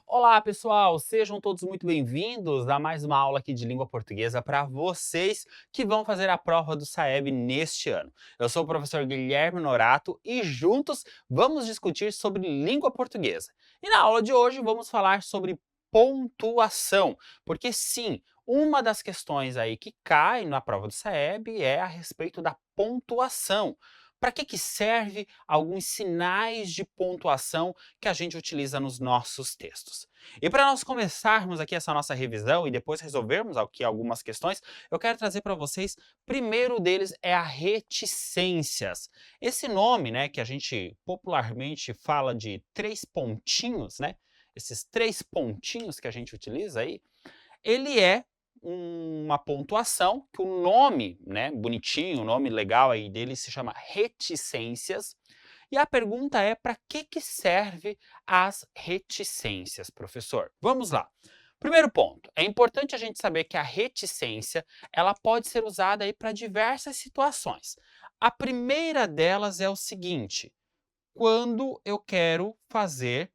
Olá, pessoal! Sejam todos muito bem-vindos a mais uma aula aqui de língua portuguesa para vocês que vão fazer a prova do SAEB neste ano. Eu sou o professor Guilherme Norato e juntos vamos discutir sobre língua portuguesa. E na aula de hoje vamos falar sobre pontuação, porque sim, uma das questões aí que cai na prova do SAEB é a respeito da pontuação. Para que serve alguns sinais de pontuação que a gente utiliza nos nossos textos? E para nós começarmos aqui essa nossa revisão e depois resolvermos aqui algumas questões, eu quero trazer para vocês, primeiro deles é a reticências. Esse nome, né, que a gente popularmente fala de 3 pontinhos, né? Esses 3 pontinhos que a gente utiliza aí, ele é uma pontuação que o nome, né, bonitinho, o nome legal aí dele se chama reticências. E a pergunta é, para que serve as reticências, professor? Vamos lá. Primeiro ponto, é importante a gente saber que a reticência, ela pode ser usada aí para diversas situações. A primeira delas é o seguinte: quando eu quero fazer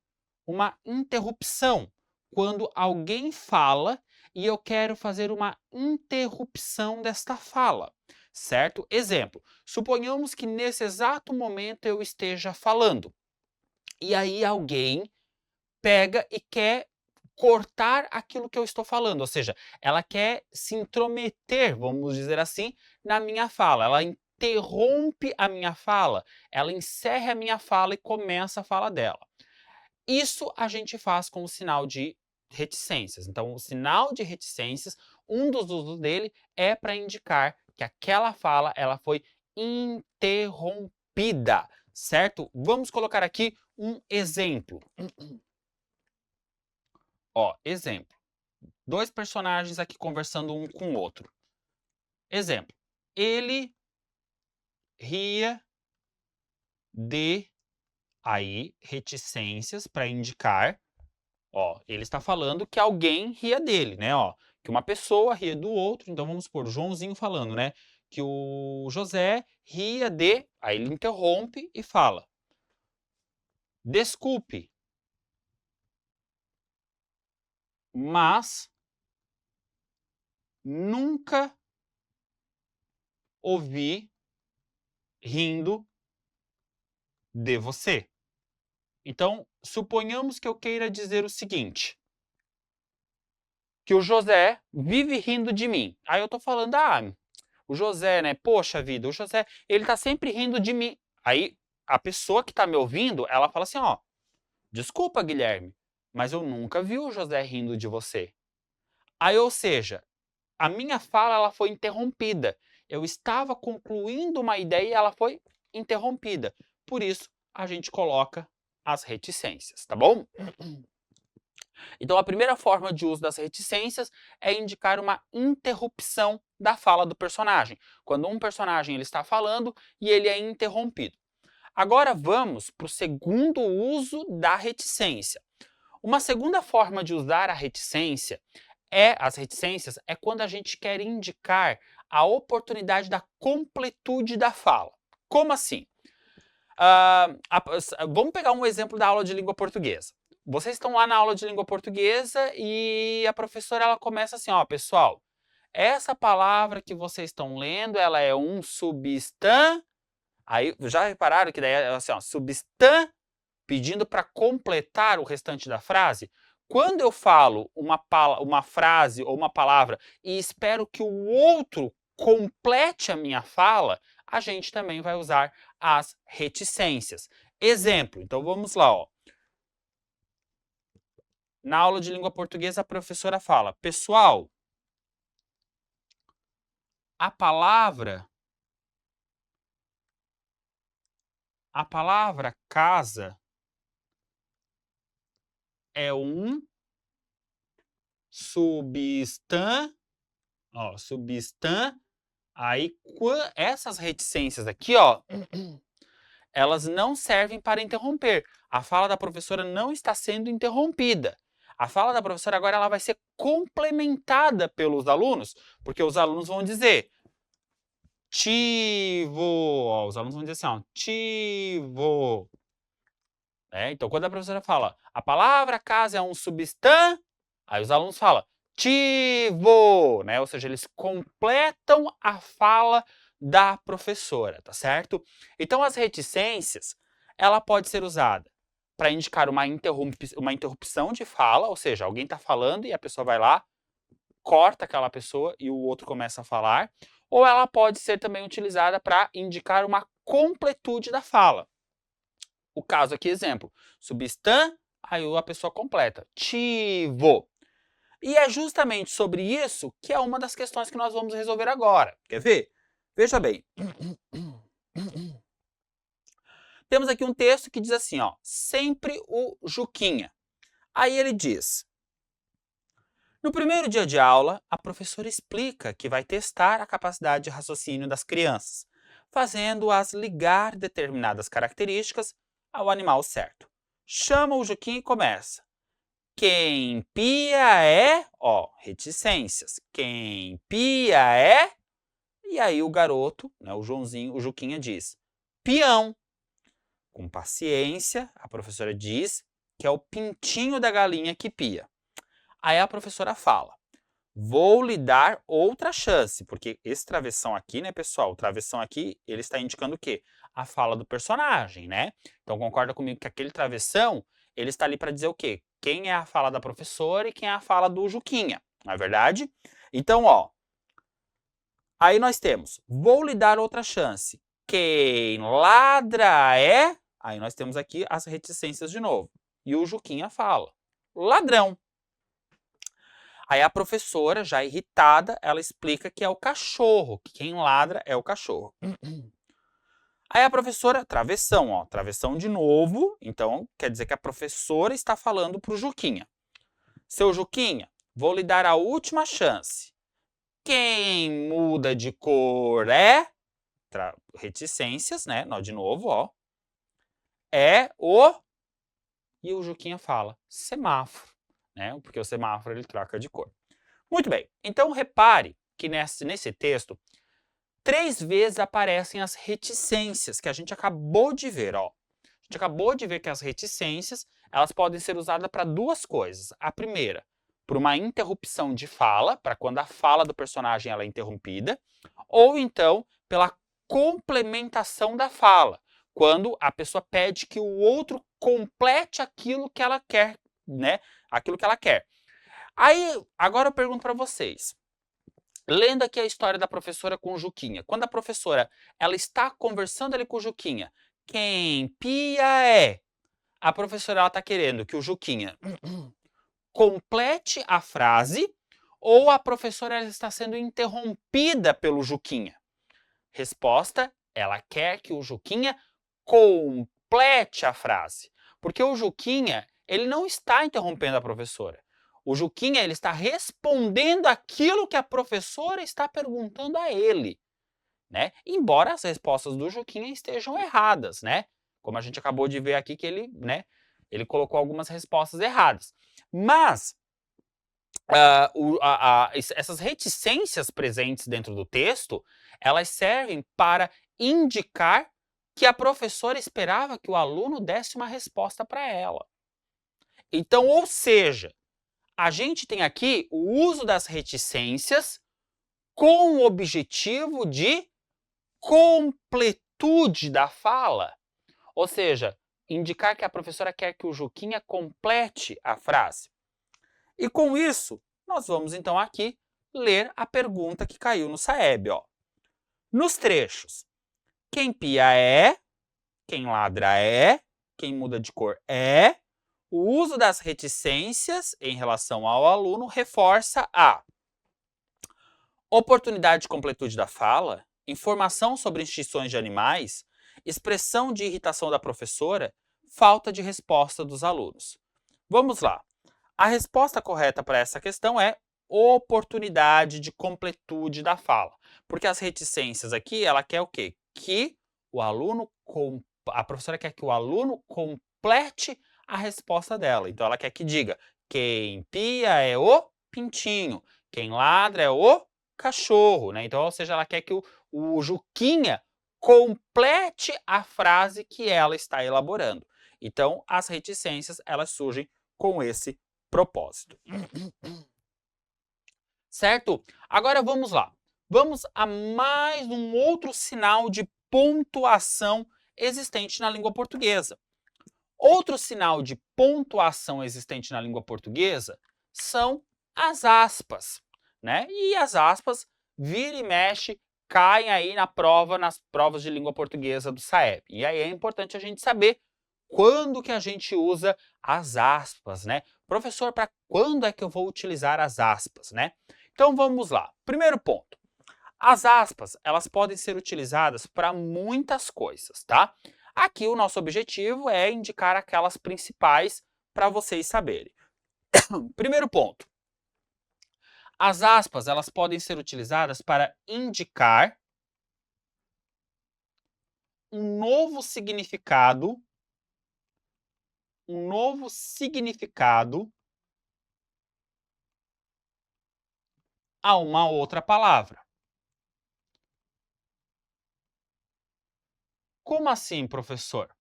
uma interrupção, quando alguém fala e eu quero fazer uma interrupção desta fala, certo? Exemplo, suponhamos que nesse exato momento eu esteja falando e aí alguém pega e quer cortar aquilo que eu estou falando, ou seja, ela quer se intrometer, vamos dizer assim, na minha fala, ela interrompe a minha fala, ela encerra a minha fala e começa a fala dela. Isso a gente faz com o sinal de reticências. Então, o sinal de reticências, um dos usos dele é para indicar que aquela fala ela foi interrompida, certo? Vamos colocar aqui um exemplo. Ó, exemplo. 2 personagens aqui conversando um com o outro. Exemplo. Ele ria de... Aí, reticências para indicar, ó, ele está falando que alguém ria dele, né, ó, que uma pessoa ria do outro, então vamos supor, o Joãozinho falando, né, que o José ria de, aí ele interrompe e fala: desculpe, mas nunca ouvi rindo de você. Então, suponhamos que eu queira dizer o seguinte, que o José vive rindo de mim. Aí eu tô falando, o José, né, poxa vida, o José, ele tá sempre rindo de mim. Aí a pessoa que tá me ouvindo, ela fala assim, ó, desculpa, Guilherme, mas eu nunca vi o José rindo de você. Aí, ou seja, a minha fala ela foi interrompida. Eu estava concluindo uma ideia e ela foi interrompida. Por isso, a gente coloca as reticências, tá bom? Então, a primeira forma de uso das reticências é indicar uma interrupção da fala do personagem. Quando um personagem ele está falando e ele é interrompido. Agora vamos para o segundo uso da reticência. Uma segunda forma de usar a reticência as reticências é quando a gente quer indicar a oportunidade da completude da fala. Como assim? Vamos pegar um exemplo da aula de língua portuguesa. Vocês estão lá na aula de língua portuguesa e a professora ela começa assim, ó, pessoal, essa palavra que vocês estão lendo, ela é um substan... Aí, já repararam que daí é assim, ó, substan, pedindo para completar o restante da frase? Quando eu falo uma frase ou uma palavra e espero que o outro complete a minha fala, a gente também vai usar as reticências. Exemplo, então vamos lá, ó. Na aula de língua portuguesa, a professora fala, pessoal, a palavra casa é um substan, ó, substan. Aí, essas reticências aqui, ó, elas não servem para interromper. A fala da professora não está sendo interrompida. A fala da professora agora ela vai ser complementada pelos alunos, porque os alunos vão dizer, tivo. Ó, os alunos vão dizer assim, ó, tivo. Então, quando a professora fala, a palavra casa é um substantivo, aí os alunos falam, tivo, né? Ou seja, eles completam a fala da professora, tá certo? Então, as reticências, ela pode ser usada para indicar uma interrupção de fala, ou seja, alguém está falando e a pessoa vai lá, corta aquela pessoa e o outro começa a falar, ou ela pode ser também utilizada para indicar uma completude da fala. O caso aqui, exemplo, substan, aí a pessoa completa, tivo. E é justamente sobre isso que é uma das questões que nós vamos resolver agora. Quer ver? Veja bem. Temos aqui um texto que diz assim, ó, sempre o Juquinha. Aí ele diz, no primeiro dia de aula, a professora explica que vai testar a capacidade de raciocínio das crianças, fazendo-as ligar determinadas características ao animal certo. Chama o Juquinha e começa. Quem pia é, ó, reticências. Quem pia é, e aí o garoto, né, o Joãozinho, o Juquinha diz, peão. Com paciência, a professora diz que é o pintinho da galinha que pia. Aí a professora fala, vou lhe dar outra chance, porque esse travessão aqui, né, pessoal, o travessão aqui, ele está indicando o quê? A fala do personagem, né? Então concorda comigo que aquele travessão, ele está ali para dizer o quê? Quem é a fala da professora e quem é a fala do Juquinha, não é verdade? Então, ó, aí nós temos, vou lhe dar outra chance. Quem ladra é... Aí nós temos aqui as reticências de novo. E o Juquinha fala, ladrão. Aí a professora, já irritada, ela explica que é o cachorro, que quem ladra é o cachorro. Aí a professora, travessão, ó, travessão de novo, então quer dizer que a professora está falando para o Juquinha. Seu Juquinha, vou lhe dar a última chance. Quem muda de cor é... reticências, né? De novo, ó. É o... E o Juquinha fala, semáforo, né? Porque o semáforo ele troca de cor. Muito bem, então repare que nesse texto, 3 vezes aparecem as reticências, que a gente acabou de ver, ó. A gente acabou de ver que as reticências, elas podem ser usadas para 2 coisas. A primeira, por uma interrupção de fala, para quando a fala do personagem ela é interrompida, ou então pela complementação da fala, quando a pessoa pede que o outro complete aquilo que ela quer, né? Aquilo que ela quer. Aí, agora eu pergunto para vocês. Lendo aqui a história da professora com o Juquinha. Quando a professora ela está conversando ali com o Juquinha, quem pia é? A professora está querendo que o Juquinha complete a frase ou a professora ela está sendo interrompida pelo Juquinha? Resposta, ela quer que o Juquinha complete a frase. Porque o Juquinha, ele não está interrompendo a professora. O Juquinha, ele está respondendo aquilo que a professora está perguntando a ele, né? Embora as respostas do Juquinha estejam erradas, né? Como a gente acabou de ver aqui que ele, né, ele colocou algumas respostas erradas. Mas essas reticências presentes dentro do texto, elas servem para indicar que a professora esperava que o aluno desse uma resposta para ela. Então, ou seja, a gente tem aqui o uso das reticências com o objetivo de completude da fala. Ou seja, indicar que a professora quer que o Juquinha complete a frase. E com isso, nós vamos então aqui ler a pergunta que caiu no Saeb. Ó. Nos trechos, quem pia é, quem ladra é, quem muda de cor é, o uso das reticências em relação ao aluno reforça a oportunidade de completude da fala, informação sobre extinções de animais, expressão de irritação da professora, falta de resposta dos alunos. Vamos lá. A resposta correta para essa questão é oportunidade de completude da fala. Porque as reticências aqui, ela quer o quê? Que o aluno, a professora quer que o aluno complete a resposta dela. Então, ela quer que diga, quem pia é o pintinho, quem ladra é o cachorro, né? Então, ou seja, ela quer que o Juquinha complete a frase que ela está elaborando. Então, as reticências, elas surgem com esse propósito. Certo? Agora vamos lá. Vamos a mais um outro sinal de pontuação existente na língua portuguesa. Outro sinal de pontuação existente na língua portuguesa são as aspas, né? E as aspas, vira e mexe, caem aí na prova, nas provas de língua portuguesa do SAEB. E aí é importante a gente saber quando que a gente usa as aspas, né? Professor, para quando é que eu vou utilizar as aspas, né? Então vamos lá. Primeiro ponto. As aspas, elas podem ser utilizadas para muitas coisas, tá? Aqui o nosso objetivo é indicar aquelas principais para vocês saberem. Primeiro ponto. As aspas, elas podem ser utilizadas para indicar um novo significado a uma outra palavra. Como assim, professor?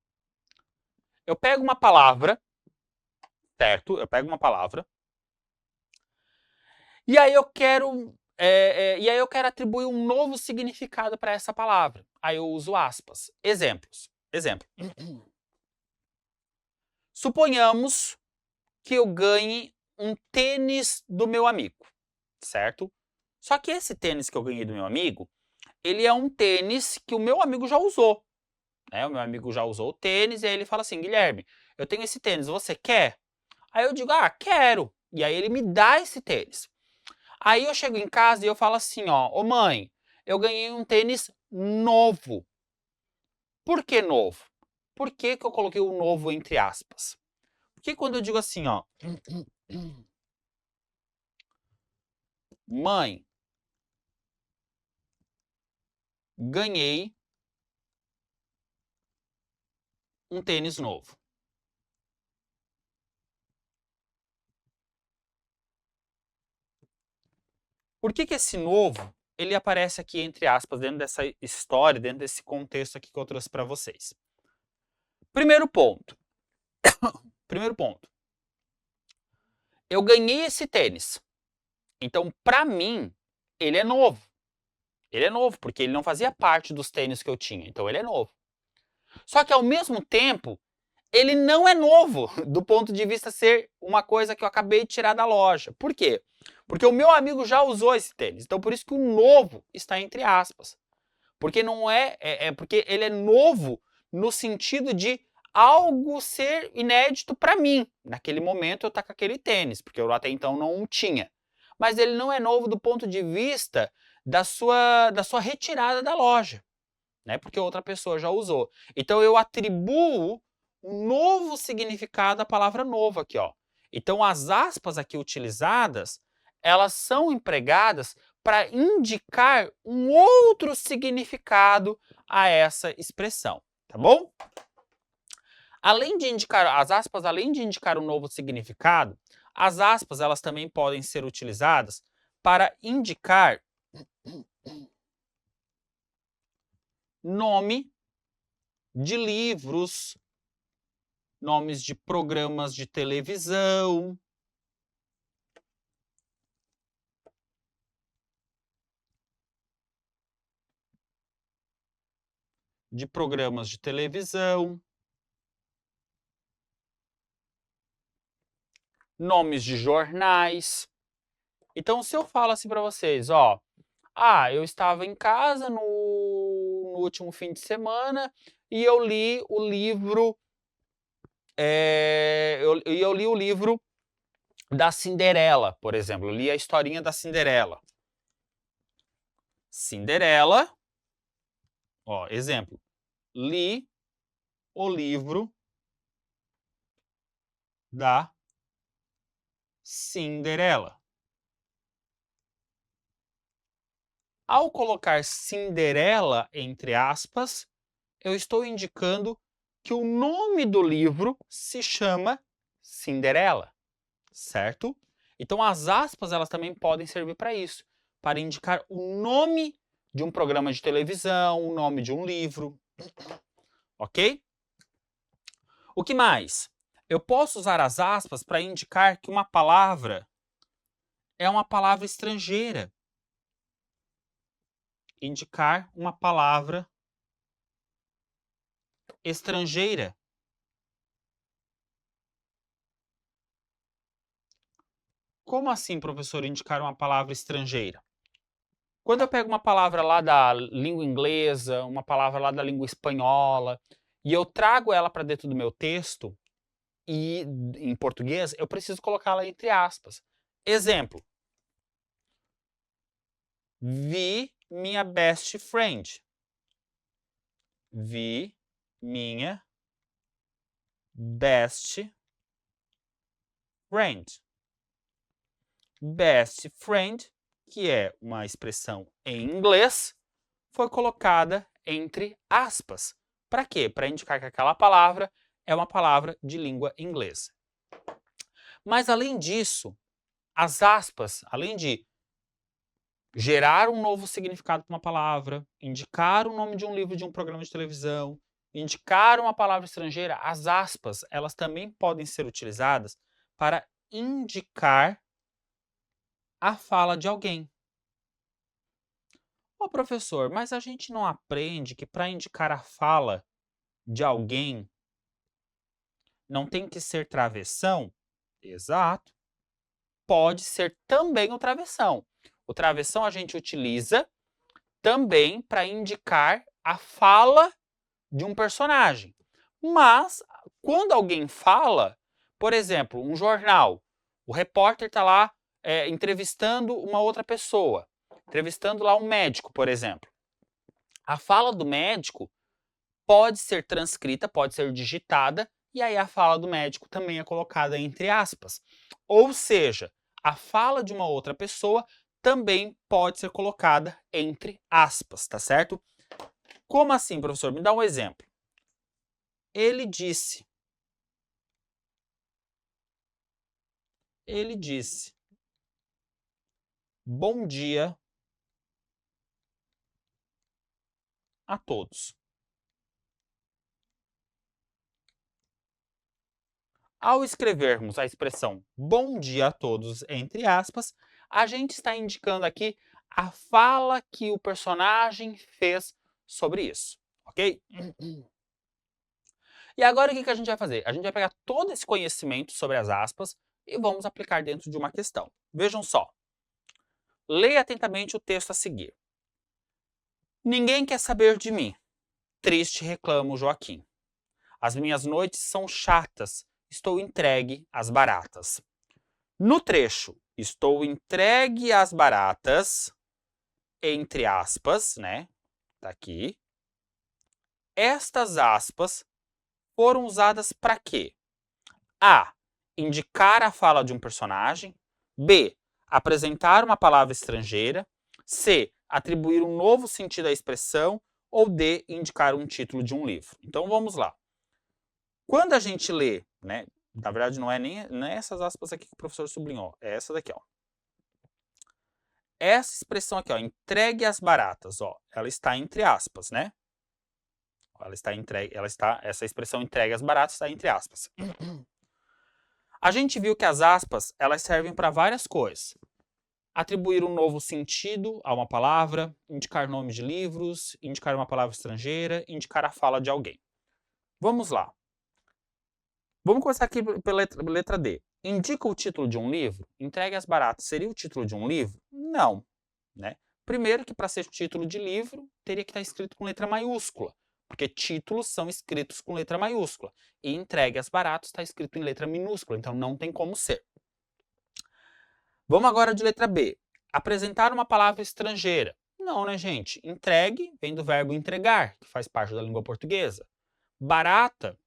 Eu pego uma palavra, certo? Eu pego uma palavra e aí eu quero atribuir um novo significado para essa palavra. Aí eu uso aspas. Exemplos. Exemplo. Suponhamos que eu ganhe um tênis do meu amigo, certo? Só que esse tênis que eu ganhei do meu amigo, ele é um tênis que o meu amigo já usou. Né? O meu amigo já usou o tênis e aí ele fala assim, Guilherme, eu tenho esse tênis, você quer? Aí eu digo, quero. E aí ele me dá esse tênis. Aí eu chego em casa e eu falo assim, ó, ô mãe, eu ganhei um tênis novo. Por que novo? Por que que eu coloquei o novo entre aspas? Porque quando eu digo assim, ó, mãe, ganhei um tênis novo. Por que que esse novo, ele aparece aqui entre aspas, dentro dessa história, dentro desse contexto aqui que eu trouxe para vocês? Primeiro ponto. Primeiro ponto. Eu ganhei esse tênis. Então, para mim, ele é novo. Ele é novo, porque ele não fazia parte dos tênis que eu tinha. Então, ele é novo. Só que, ao mesmo tempo, ele não é novo, do ponto de vista ser uma coisa que eu acabei de tirar da loja. Por quê? Porque o meu amigo já usou esse tênis. Então, por isso que o novo está entre aspas. Porque não porque ele é novo no sentido de algo ser inédito para mim. Naquele momento eu estou com aquele tênis, porque eu até então não o tinha. Mas ele não é novo do ponto de vista da sua retirada da loja, né? Porque outra pessoa já usou. Então eu atribuo um novo significado à palavra novo aqui, ó. Então as aspas aqui utilizadas, elas são empregadas para indicar um outro significado a essa expressão, tá bom? Além de indicar as aspas, além de indicar um novo significado, as aspas elas também podem ser utilizadas para indicar nome de livros, nomes de programas de televisão, nomes de jornais. Então, se eu falo assim para vocês, ó, eu estava em casa no último fim de semana e eu li o livro, eu li o livro da Cinderela, por exemplo. Eu li a historinha da Cinderela. Cinderela, ó, exemplo. Li o livro da Cinderela. Ao colocar Cinderela entre aspas, eu estou indicando que o nome do livro se chama Cinderela, certo? Então as aspas elas também podem servir para isso, para indicar o nome de um programa de televisão, o nome de um livro, ok? O que mais? Eu posso usar as aspas para indicar que uma palavra é uma palavra estrangeira. Indicar uma palavra estrangeira. Como assim, professor, indicar uma palavra estrangeira? Quando eu pego uma palavra lá da língua inglesa, uma palavra lá da língua espanhola, e eu trago ela para dentro do meu texto, e em português, eu preciso colocá-la entre aspas. Exemplo. Vi minha best friend. Vi minha best friend. Best friend, que é uma expressão em inglês, foi colocada entre aspas. Para quê? Para indicar que aquela palavra é uma palavra de língua inglesa. Mas além disso, as aspas, além de gerar um novo significado para uma palavra, indicar o nome de um livro de um programa de televisão, indicar uma palavra estrangeira, as aspas, elas também podem ser utilizadas para indicar a fala de alguém. Ô professor, mas a gente não aprende que para indicar a fala de alguém não tem que ser travessão? Exato. Pode ser também o travessão. O travessão a gente utiliza também para indicar a fala de um personagem. Mas, quando alguém fala, por exemplo, um jornal, o repórter está lá entrevistando uma outra pessoa, entrevistando lá um médico, por exemplo. A fala do médico pode ser transcrita, pode ser digitada, e aí a fala do médico também é colocada entre aspas. Ou seja, a fala de uma outra pessoa também pode ser colocada entre aspas, tá certo? Como assim, professor? Me dá um exemplo. Ele disse. Ele disse. Bom dia a todos. Ao escrevermos a expressão bom dia a todos, entre aspas, a gente está indicando aqui a fala que o personagem fez sobre isso, ok? E agora o que a gente vai fazer? A gente vai pegar todo esse conhecimento sobre as aspas e vamos aplicar dentro de uma questão. Vejam só. Leia atentamente o texto a seguir. Ninguém quer saber de mim. Triste reclama o Joaquim. As minhas noites são chatas. Estou entregue às baratas. No trecho, estou entregue às baratas, entre aspas, né? Tá aqui. Estas aspas foram usadas para quê? A. Indicar a fala de um personagem. B. Apresentar uma palavra estrangeira. C. Atribuir um novo sentido à expressão. Ou D. Indicar um título de um livro. Então vamos lá. Quando a gente lê, né? Na verdade, não é essas aspas aqui que o professor sublinhou. É essa daqui, ó. Essa expressão aqui, ó, entregue às baratas, ó, ela está entre aspas, né? Essa expressão entregue às baratas está entre aspas. A gente viu que as aspas, elas servem para várias coisas. Atribuir um novo sentido a uma palavra, indicar nomes de livros, indicar uma palavra estrangeira, indicar a fala de alguém. Vamos lá. Vamos começar aqui pela letra D. Indica o título de um livro? Entregue às baratas. Seria o título de um livro? Não. Né? Primeiro que para ser título de livro, teria que estar escrito com letra maiúscula. Porque títulos são escritos com letra maiúscula. E entregue às baratas está escrito em letra minúscula. Então não tem como ser. Vamos agora de letra B. Apresentar uma palavra estrangeira. Não, né, gente? Entregue vem do verbo entregar, que faz parte da língua portuguesa. Barata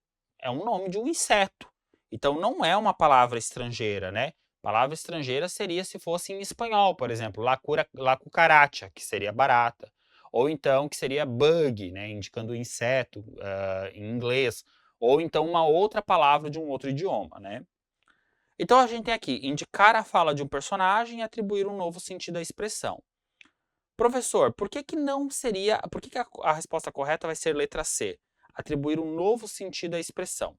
é um nome de um inseto. Então não é uma palavra estrangeira, né? Palavra estrangeira seria se fosse em espanhol, por exemplo, la cucaracha, que seria barata. Ou então que seria bug, né? Indicando inseto em inglês. Ou então uma outra palavra de um outro idioma, né? Então a gente tem aqui indicar a fala de um personagem e atribuir um novo sentido à expressão. Professor, por que que não seria, por que que a resposta correta vai ser letra C? Atribuir um novo sentido à expressão.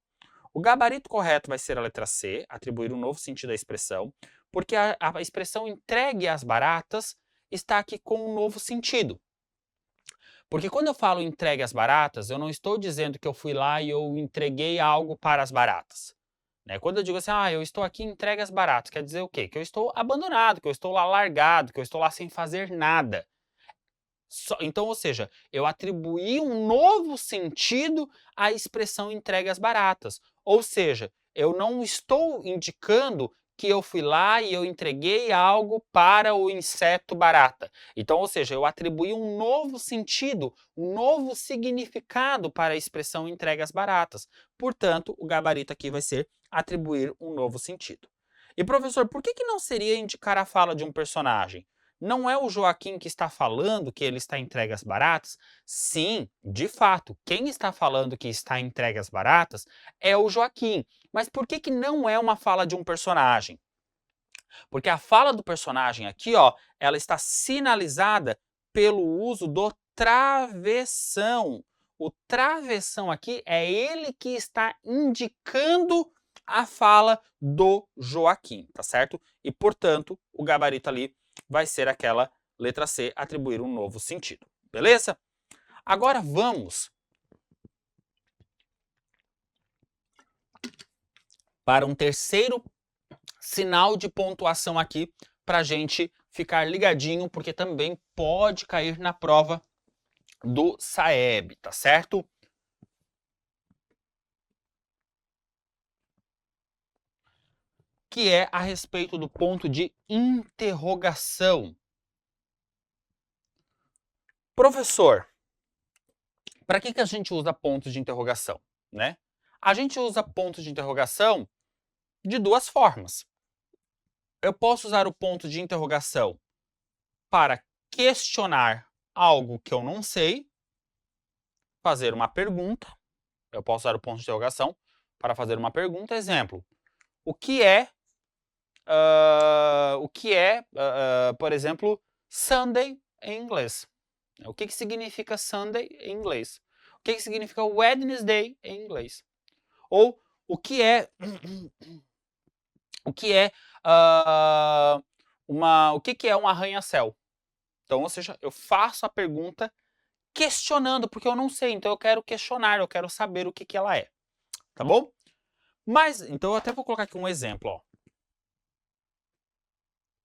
O gabarito correto vai ser a letra C, atribuir um novo sentido à expressão, porque a expressão entregue às baratas está aqui com um novo sentido. Porque quando eu falo entregue às baratas, eu não estou dizendo que eu fui lá e eu entreguei algo para as baratas. Né? Quando eu digo assim, eu estou aqui entregue às baratas, quer dizer o quê? Que eu estou abandonado, que eu estou lá largado, que eu estou lá sem fazer nada. Então, ou seja, eu atribuí um novo sentido à expressão entregue às baratas. Ou seja, eu não estou indicando que eu fui lá e eu entreguei algo para o inseto barata. Então, ou seja, eu atribuí um novo sentido, um novo significado para a expressão entregue às baratas. Portanto, o gabarito aqui vai ser atribuir um novo sentido. E professor, por que não seria indicar a fala de um personagem? Não é o Joaquim que está falando que ele está entregue às baratas? Sim, de fato, quem está falando que está entregue às baratas é o Joaquim. Mas por que não é uma fala de um personagem? Porque a fala do personagem aqui, ó, ela está sinalizada pelo uso do travessão. O travessão aqui é ele que está indicando a fala do Joaquim, tá certo? E, portanto, o gabarito ali vai ser aquela letra C, atribuir um novo sentido. Beleza? Agora vamos para um terceiro sinal de pontuação aqui para a gente ficar ligadinho, porque também pode cair na prova do SAEB, tá certo? Que é a respeito do ponto de interrogação. Professor, para que a gente usa pontos de interrogação, né? A gente usa pontos de interrogação de duas formas. Eu posso usar o ponto de interrogação para questionar algo que eu não sei, fazer uma pergunta. Eu posso usar o ponto de interrogação para fazer uma pergunta. Exemplo, o que é, por exemplo, Sunday em inglês? O que significa Sunday em inglês? O que significa Wednesday em inglês? Ou o que é um arranha-céu? Então, ou seja, eu faço a pergunta questionando, porque eu não sei, então eu quero questionar, eu quero saber o que ela é. Tá bom? Mas, então eu até vou colocar aqui um exemplo, ó.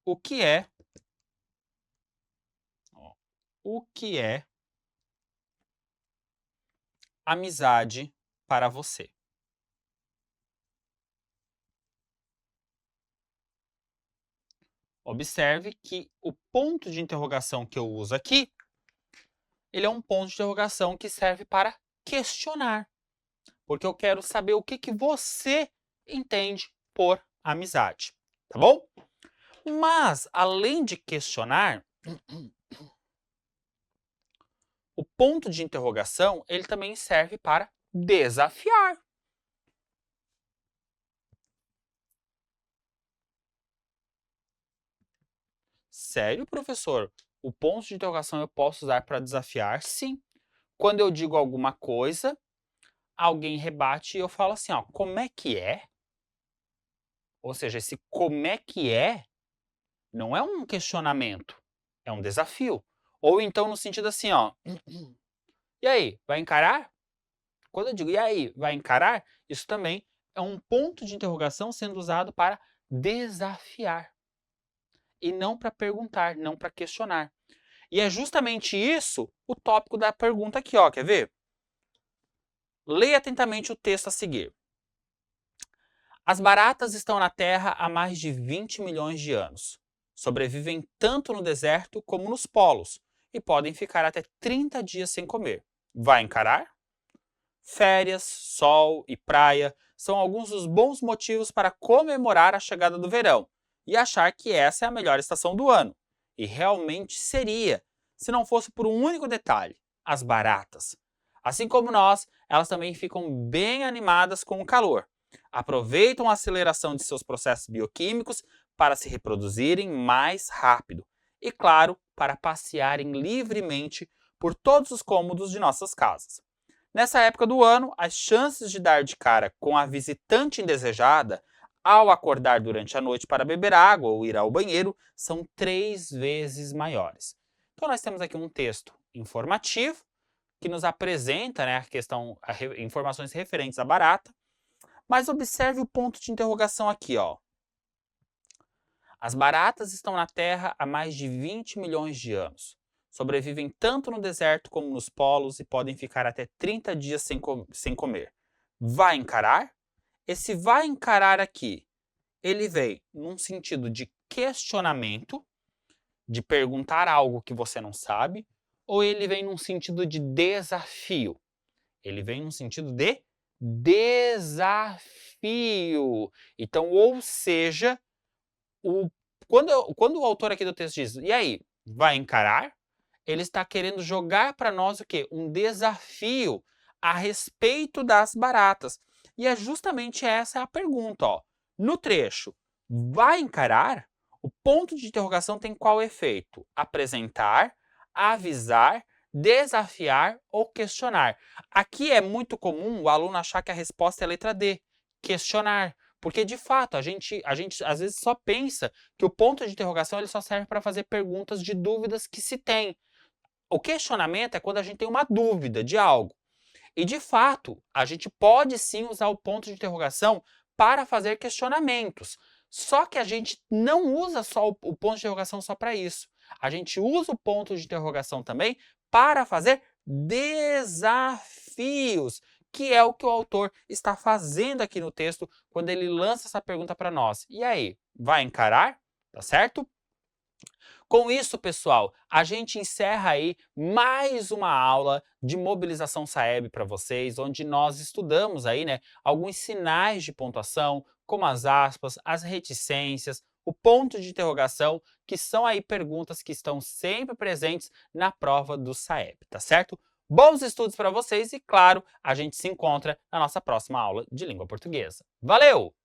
O que é amizade para você? Observe que o ponto de interrogação que eu uso aqui, ele é um ponto de interrogação que serve para questionar. Porque eu quero saber o que você entende por amizade. Tá bom? Mas, além de questionar, o ponto de interrogação, ele também serve para desafiar. Sério, professor? O ponto de interrogação eu posso usar para desafiar? Sim. Quando eu digo alguma coisa, alguém rebate e eu falo assim, ó, como é que é? Ou seja, esse como é que é não é um questionamento, é um desafio. Ou então no sentido assim, ó, e aí, vai encarar? Quando eu digo e aí, vai encarar? Isso também é um ponto de interrogação sendo usado para desafiar. E não para perguntar, não para questionar. E é justamente isso o tópico da pergunta aqui, ó, quer ver? Leia atentamente o texto a seguir. As baratas estão na Terra há mais de 20 milhões de anos. Sobrevivem tanto no deserto como nos polos e podem ficar até 30 dias sem comer. Vai encarar? Férias, sol e praia são alguns dos bons motivos para comemorar a chegada do verão e achar que essa é a melhor estação do ano. E realmente seria, se não fosse por um único detalhe: as baratas. Assim como nós, elas também ficam bem animadas com o calor. Aproveitam a aceleração de seus processos bioquímicos para se reproduzirem mais rápido e, claro, para passearem livremente por todos os cômodos de nossas casas. Nessa época do ano, as chances de dar de cara com a visitante indesejada ao acordar durante a noite para beber água ou ir ao banheiro são 3 vezes maiores. Então nós temos aqui um texto informativo que nos apresenta, né, informações referentes à barata, mas observe o ponto de interrogação aqui, ó. As baratas estão na Terra há mais de 20 milhões de anos. Sobrevivem tanto no deserto como nos polos e podem ficar até 30 dias sem comer. Vai encarar? Esse vai encarar aqui, ele vem num sentido de questionamento, de perguntar algo que você não sabe, ou ele vem num sentido de desafio? Ele vem num sentido de desafio. Então, ou seja, quando o autor aqui do texto diz, e aí, vai encarar? Ele está querendo jogar para nós o quê? Um desafio a respeito das baratas. E é justamente essa a pergunta, ó. No trecho, vai encarar? O ponto de interrogação tem qual efeito? Apresentar, avisar, desafiar ou questionar. Aqui é muito comum o aluno achar que a resposta é a letra D, questionar. Porque, de fato, a gente às vezes só pensa que o ponto de interrogação ele só serve para fazer perguntas de dúvidas que se tem. O questionamento é quando a gente tem uma dúvida de algo. E, de fato, a gente pode sim usar o ponto de interrogação para fazer questionamentos. Só que a gente não usa só o ponto de interrogação só para isso. A gente usa o ponto de interrogação também para fazer desafios, que é o que o autor está fazendo aqui no texto quando ele lança essa pergunta para nós. E aí, vai encarar? Tá certo? Com isso, pessoal, a gente encerra aí mais uma aula de mobilização SAEB para vocês, onde nós estudamos aí, né, alguns sinais de pontuação, como as aspas, as reticências, o ponto de interrogação, que são aí perguntas que estão sempre presentes na prova do SAEB, tá certo? Bons estudos para vocês e, claro, a gente se encontra na nossa próxima aula de língua portuguesa. Valeu!